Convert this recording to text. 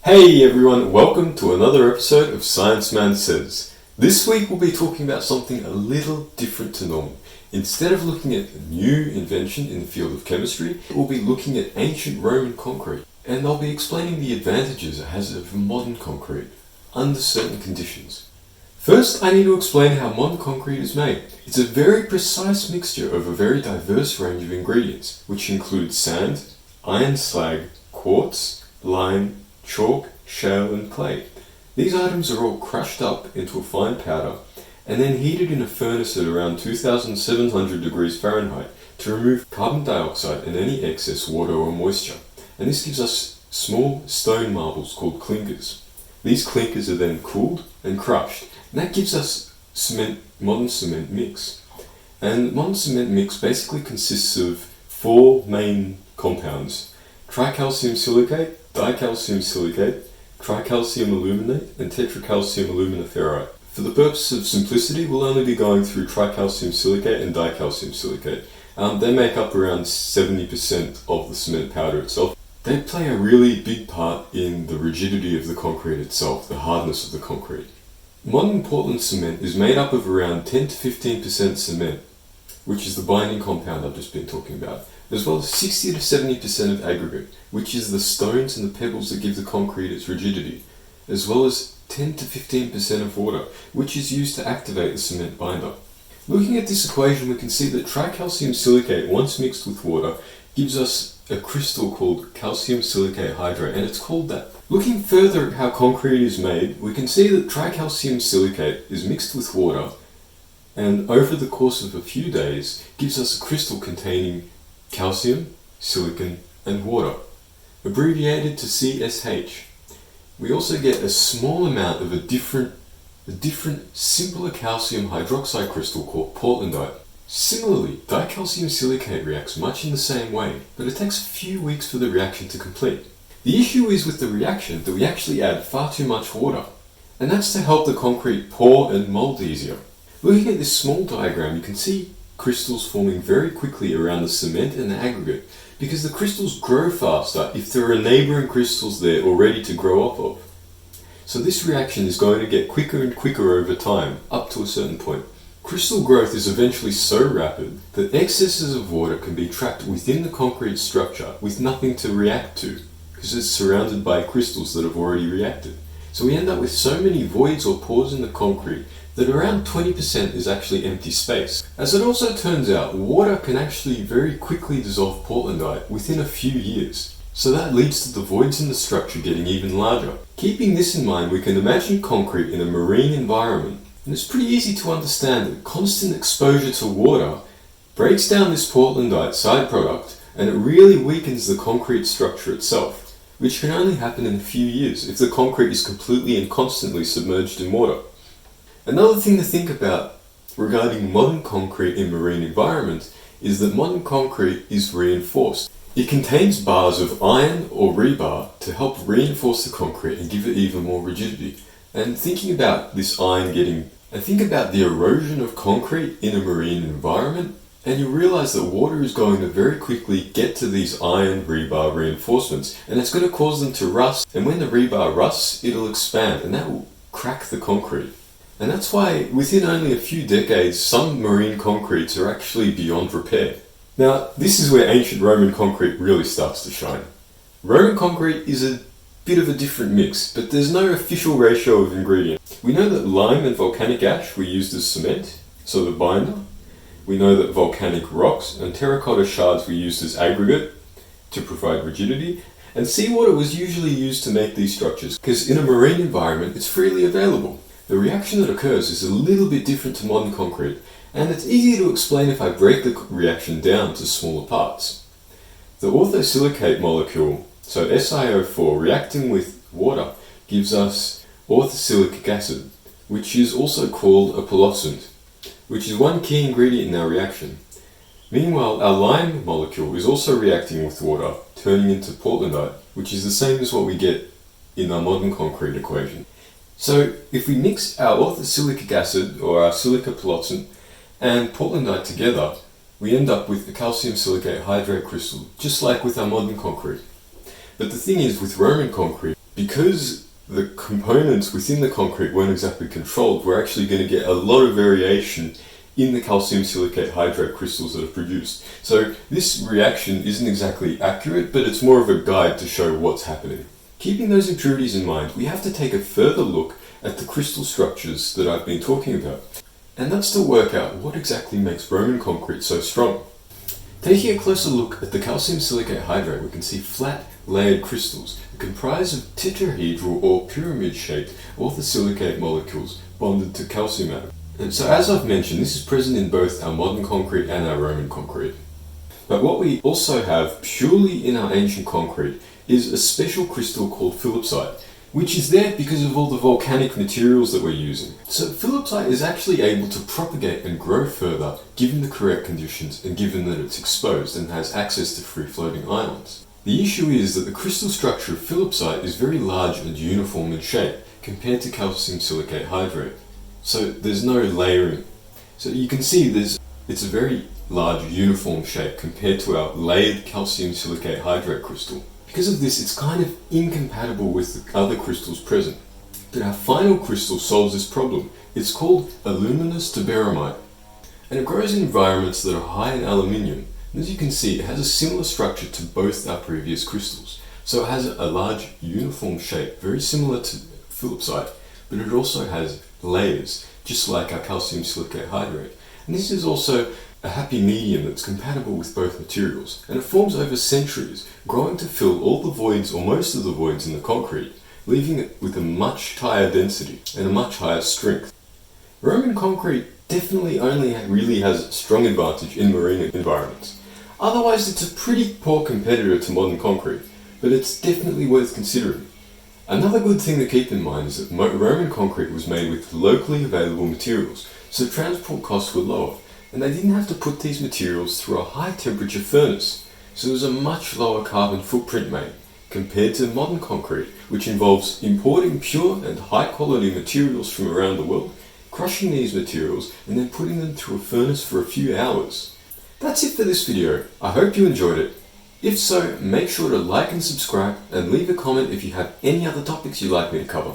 Hey everyone, welcome to another episode of Science Man Says. This week we'll be talking about something a little different to normal. Instead of looking at a new invention in the field of chemistry, we'll be looking at ancient Roman concrete. And I'll be explaining the advantages it has over modern concrete, under certain conditions. First, I need to explain how modern concrete is made. It's a very precise mixture of a very diverse range of ingredients, which include sand, iron slag, quartz, lime, chalk, shale and clay. These items are all crushed up into a fine powder and then heated in a furnace at around 2700 degrees Fahrenheit to remove carbon dioxide and any excess water or moisture. And this gives us small stone marbles called clinkers. These clinkers are then cooled and crushed, and that gives us modern cement mix. And modern cement mix basically consists of four main compounds: tricalcium silicate, dicalcium silicate, tricalcium aluminate, and tetracalcium aluminiferrite. For the purpose of simplicity, we'll only be going through tricalcium silicate and dicalcium silicate. They make up around 70% of the cement powder itself. They play a really big part in the rigidity of the concrete itself, the hardness of the concrete. Modern Portland cement is made up of around 10 to 15% cement, which is the binding compound I've just been talking about, as well as 60 to 70% of aggregate, which is the stones and the pebbles that give the concrete its rigidity, as well as 10 to 15% of water, which is used to activate the cement binder. Looking at this equation, we can see that tricalcium silicate, once mixed with water, gives us a crystal called calcium silicate hydrate, and it's called that. Looking further at how concrete is made, we can see that tricalcium silicate is mixed with water and over the course of a few days gives us a crystal containing calcium, silicon and water, abbreviated to CSH. We also get a small amount of a different simpler calcium hydroxide crystal called portlandite. Similarly, dicalcium silicate reacts much in the same way, but it takes a few weeks for the reaction to complete. The issue is with the reaction that we actually add far too much water, and that's to help the concrete pour and mold easier. Looking at this small diagram, you can see crystals forming very quickly around the cement and the aggregate, because the crystals grow faster if there are neighbouring crystals there already to grow off of. So this reaction is going to get quicker and quicker over time, up to a certain point. Crystal growth is eventually so rapid that excesses of water can be trapped within the concrete structure with nothing to react to, because it's surrounded by crystals that have already reacted. So we end up with so many voids or pores in the concrete that around 20% is actually empty space. As it also turns out, water can actually very quickly dissolve portlandite within a few years. So that leads to the voids in the structure getting even larger. Keeping this in mind, we can imagine concrete in a marine environment. And it's pretty easy to understand that constant exposure to water breaks down this portlandite side product, and it really weakens the concrete structure itself, which can only happen in a few years if the concrete is completely and constantly submerged in water. Another thing to think about regarding modern concrete in marine environments is that modern concrete is reinforced. It contains bars of iron or rebar to help reinforce the concrete and give it even more rigidity. And thinking about this think about the erosion of concrete in a marine environment, and you realize that water is going to very quickly get to these iron rebar reinforcements, and it's going to cause them to rust. And when the rebar rusts, it'll expand, and that will crack the concrete. And that's why within only a few decades, some marine concretes are actually beyond repair. Now, this is where ancient Roman concrete really starts to shine. Roman concrete is a bit of a different mix, but there's no official ratio of ingredients. We know that lime and volcanic ash were used as cement, so the binder. We know that volcanic rocks and terracotta shards were used as aggregate to provide rigidity, and seawater was usually used to make these structures, because in a marine environment it's freely available. The reaction that occurs is a little bit different to modern concrete, and it's easy to explain if I break the reaction down to smaller parts. The orthosilicate molecule, so SiO4, reacting with water gives us orthosilic acid, which is also called a poloxant, which is one key ingredient in our reaction. Meanwhile, our lime molecule is also reacting with water, turning into portlandite, which is the same as what we get in our modern concrete equation. So if we mix our orthosilic acid, or our silica poloxant, and portlandite together, we end up with a calcium silicate hydrate crystal, just like with our modern concrete. But the thing is, with Roman concrete, because the components within the concrete weren't exactly controlled, we're actually going to get a lot of variation in the calcium silicate hydrate crystals that are produced. So this reaction isn't exactly accurate, but it's more of a guide to show what's happening. Keeping those impurities in mind, we have to take a further look at the crystal structures that I've been talking about. And that's to work out what exactly makes Roman concrete so strong. Taking a closer look at the calcium silicate hydrate, we can see flat, layered crystals that comprise of tetrahedral or pyramid-shaped orthosilicate molecules bonded to calcium atoms. And so as I've mentioned, this is present in both our modern concrete and our Roman concrete. But what we also have purely in our ancient concrete is a special crystal called philipsite, which is there because of all the volcanic materials that we're using. So philipsite is actually able to propagate and grow further given the correct conditions and given that it's exposed and has access to free-floating ions. The issue is that the crystal structure of philipsite is very large and uniform in shape compared to calcium silicate hydrate. So there's no layering. So you can see it's a very large uniform shape compared to our layered calcium silicate hydrate crystal. Because of this, it's kind of incompatible with the other crystals present. But our final crystal solves this problem. It's called aluminous tuberomite, and it grows in environments that are high in aluminium. And as you can see, it has a similar structure to both our previous crystals. So it has a large uniform shape, very similar to philipsite, but it also has layers, just like our calcium silicate hydrate. And this is also a happy medium that's compatible with both materials, and it forms over centuries, growing to fill all the voids or most of the voids in the concrete, leaving it with a much higher density and a much higher strength. Roman concrete definitely only really has a strong advantage in marine environments. Otherwise, it's a pretty poor competitor to modern concrete, but it's definitely worth considering. Another good thing to keep in mind is that Roman concrete was made with locally available materials, so transport costs were lower, and they didn't have to put these materials through a high temperature furnace, so there was a much lower carbon footprint made, compared to modern concrete, which involves importing pure and high quality materials from around the world, crushing these materials, and then putting them through a furnace for a few hours. That's it for this video. I hope you enjoyed it. If so, make sure to like and subscribe, and leave a comment if you have any other topics you'd like me to cover.